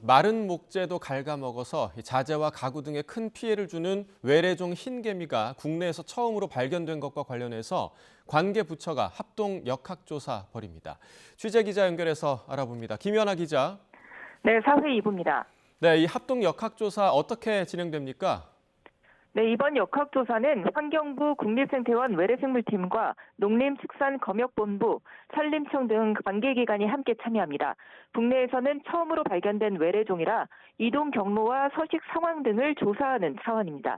마른 목재도 갉아먹어서 자재와 가구 등에 큰 피해를 주는 외래종 흰개미가 국내에서 처음으로 발견된 것과 관련해서 관계 부처가 합동 역학조사 벌입니다. 취재 기자 연결해서 알아봅니다. 김연아 기자. 네, 사회 2부입니다. 네, 이 합동 역학조사 어떻게 진행됩니까? 네, 이번 역학조사는 환경부 국립생태원 외래생물팀과 농림축산검역본부, 산림청 등 관계기관이 함께 참여합니다. 국내에서는 처음으로 발견된 외래종이라 이동 경로와 서식 상황 등을 조사하는 차원입니다.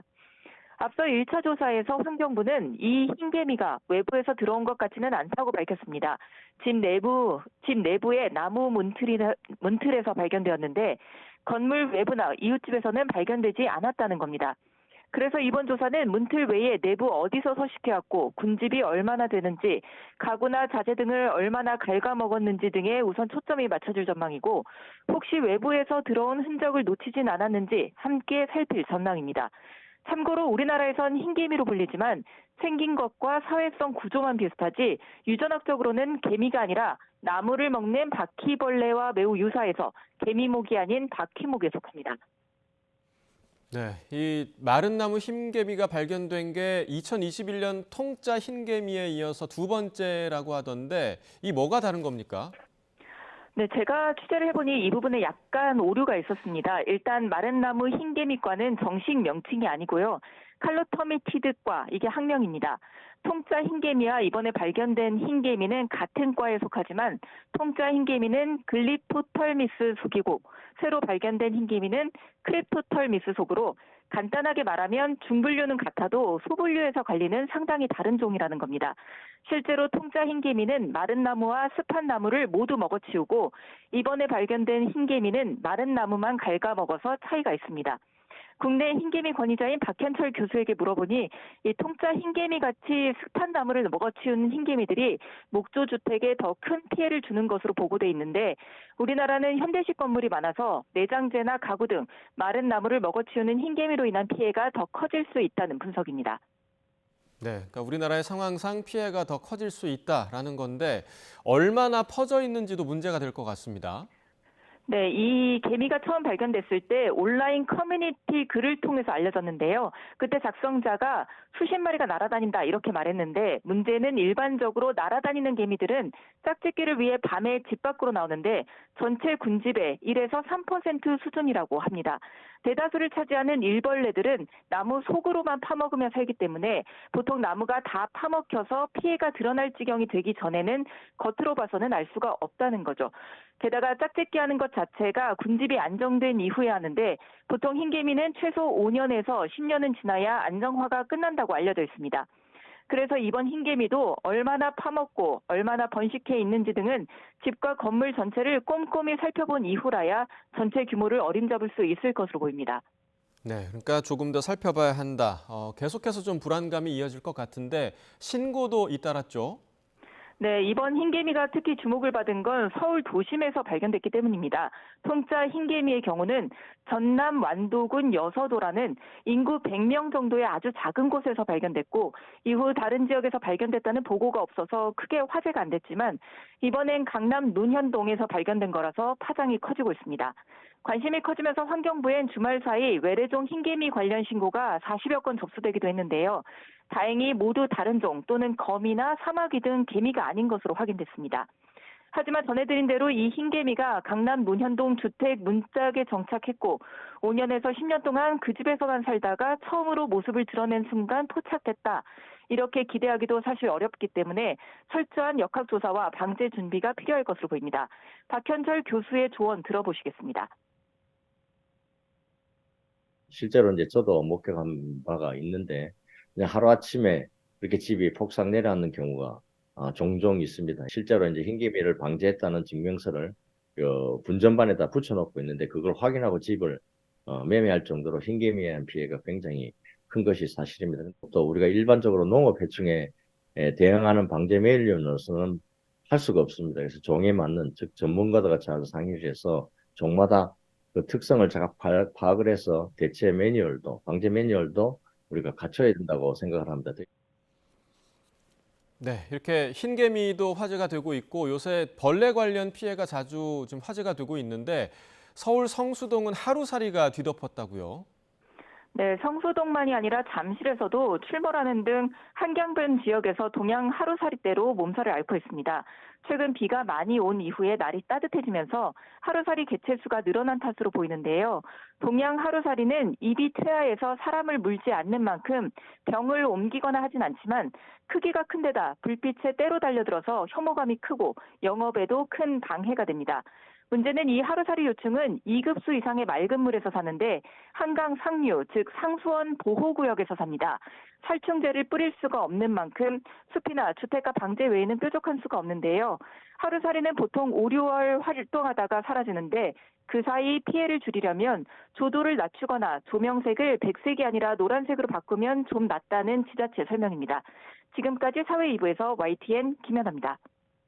앞서 1차 조사에서 환경부는 이 흰개미가 외부에서 들어온 것 같지는 않다고 밝혔습니다. 집 내부의 나무 문틀에서 발견되었는데 건물 외부나 이웃집에서는 발견되지 않았다는 겁니다. 그래서 이번 조사는 문틀 외에 내부 어디서 서식해왔고 군집이 얼마나 되는지, 가구나 자재 등을 얼마나 갉아먹었는지 등에 우선 초점이 맞춰질 전망이고 혹시 외부에서 들어온 흔적을 놓치진 않았는지 함께 살필 전망입니다. 참고로 우리나라에선 흰개미로 불리지만 생긴 것과 사회성 구조만 비슷하지 유전학적으로는 개미가 아니라 나무를 먹는 바퀴벌레와 매우 유사해서 개미목이 아닌 바퀴목에 속합니다. 네, 이 마른 나무 흰개미가 발견된 게 2021년 통짜 흰개미에 이어서 두 번째라고 하던데 이 뭐가 다른 겁니까? 네, 제가 취재를 해보니 이 부분에 약간 오류가 있었습니다. 일단 마른 나무 흰개미과는 정식 명칭이 아니고요. 칼로터미티드과, 이게 학명입니다. 통짜 흰개미와 이번에 발견된 흰개미는 같은 과에 속하지만 통짜 흰개미는 글리포털미스 속이고 새로 발견된 흰개미는 크립토털미스 속으로 간단하게 말하면 중분류는 같아도 소분류에서 관리는 상당히 다른 종이라는 겁니다. 실제로 통짜 흰개미는 마른 나무와 습한 나무를 모두 먹어치우고 이번에 발견된 흰개미는 마른 나무만 갉아먹어서 차이가 있습니다. 국내 흰개미 권위자인 박현철 교수에게 물어보니 이 통짜 흰개미 같이 습한 나무를 먹어치우는 흰개미들이 목조주택에 더 큰 피해를 주는 것으로 보고돼 있는데 우리나라는 현대식 건물이 많아서 내장재나 가구 등 마른 나무를 먹어치우는 흰개미로 인한 피해가 더 커질 수 있다는 분석입니다. 네, 그러니까 우리나라의 상황상 피해가 더 커질 수 있다라는 건데 얼마나 퍼져 있는지도 문제가 될 것 같습니다. 네, 이 개미가 처음 발견됐을 때 온라인 커뮤니티 글을 통해서 알려졌는데요. 그때 작성자가 수십 마리가 날아다닌다 이렇게 말했는데 문제는 일반적으로 날아다니는 개미들은 짝짓기를 위해 밤에 집 밖으로 나오는데 전체 군집의 1에서 3% 수준이라고 합니다. 대다수를 차지하는 일벌레들은 나무 속으로만 파먹으며 살기 때문에 보통 나무가 다 파먹혀서 피해가 드러날 지경이 되기 전에는 겉으로 봐서는 알 수가 없다는 거죠. 게다가 짝짓기 하는 것 자체가 군집이 안정된 이후에 하는데 보통 흰개미는 최소 5년에서 10년은 지나야 안정화가 끝난다고 알려져 있습니다. 그래서 이번 흰개미도 얼마나 파먹고 얼마나 번식해 있는지 등은 집과 건물 전체를 꼼꼼히 살펴본 이후라야 전체 규모를 어림잡을 수 있을 것으로 보입니다. 네, 그러니까 조금 더 살펴봐야 한다. 계속해서 좀 불안감이 이어질 것 같은데 신고도 잇따랐죠? 네, 이번 흰개미가 특히 주목을 받은 건 서울 도심에서 발견됐기 때문입니다. 통짜 흰개미의 경우는 전남 완도군 여서도라는 인구 100명 정도의 아주 작은 곳에서 발견됐고 이후 다른 지역에서 발견됐다는 보고가 없어서 크게 화제가 안 됐지만 이번엔 강남 논현동에서 발견된 거라서 파장이 커지고 있습니다. 관심이 커지면서 환경부엔 주말 사이 외래종 흰개미 관련 신고가 40여 건 접수되기도 했는데요. 다행히 모두 다른 종 또는 거미나 사마귀 등 개미가 아닌 것으로 확인됐습니다. 하지만 전해드린 대로 이 흰개미가 강남 논현동 주택 문짝에 정착했고 5년에서 10년 동안 그 집에서만 살다가 처음으로 모습을 드러낸 순간 포착됐다. 이렇게 기대하기도 사실 어렵기 때문에 철저한 역학조사와 방제 준비가 필요할 것으로 보입니다. 박현철 교수의 조언 들어보시겠습니다. 실제로 이제 저도 목격한 바가 있는데 그냥 하루아침에 이렇게 집이 폭삭 내려앉는 경우가 종종 있습니다. 실제로 이제 흰개미를 방지했다는 증명서를 분전반에다 붙여놓고 있는데 그걸 확인하고 집을 매매할 정도로 흰개미에 대한 피해가 굉장히 큰 것이 사실입니다. 또 우리가 일반적으로 농업 해충에 대응하는 방제 매뉴얼로서는 할 수가 없습니다. 그래서 종에 맞는 즉 전문가들과 잘 상의를 해서 종마다 그 특성을 잘 파악을 해서 대체 매뉴얼도 방제 매뉴얼도 우리가 갖춰야 된다고 생각을 합니다. 네, 이렇게 흰개미도 화제가 되고 있고 요새 벌레 관련 피해가 자주 좀 화제가 되고 있는데 서울 성수동은 하루살이가 뒤덮었다고요? 네, 성수동만이 아니라 잠실에서도 출몰하는 등 한강변 지역에서 동양 하루살이대로 몸살을 앓고 있습니다. 최근 비가 많이 온 이후에 날이 따뜻해지면서 하루살이 개체수가 늘어난 탓으로 보이는데요. 동양 하루살이는 입이 퇴화해서 사람을 물지 않는 만큼 병을 옮기거나 하진 않지만 크기가 큰 데다 불빛에 때로 달려들어서 혐오감이 크고 영업에도 큰 방해가 됩니다. 문제는 이 하루살이 요충은 2급수 이상의 맑은 물에서 사는데 한강 상류, 즉 상수원 보호구역에서 삽니다. 살충제를 뿌릴 수가 없는 만큼 숲이나 주택가 방제 외에는 뾰족한 수가 없는데요. 하루살이는 보통 5, 6월 활동하다가 사라지는데 그 사이 피해를 줄이려면 조도를 낮추거나 조명색을 백색이 아니라 노란색으로 바꾸면 좀 낫다는 지자체 설명입니다. 지금까지 사회 2부에서 YTN 김연아입니다.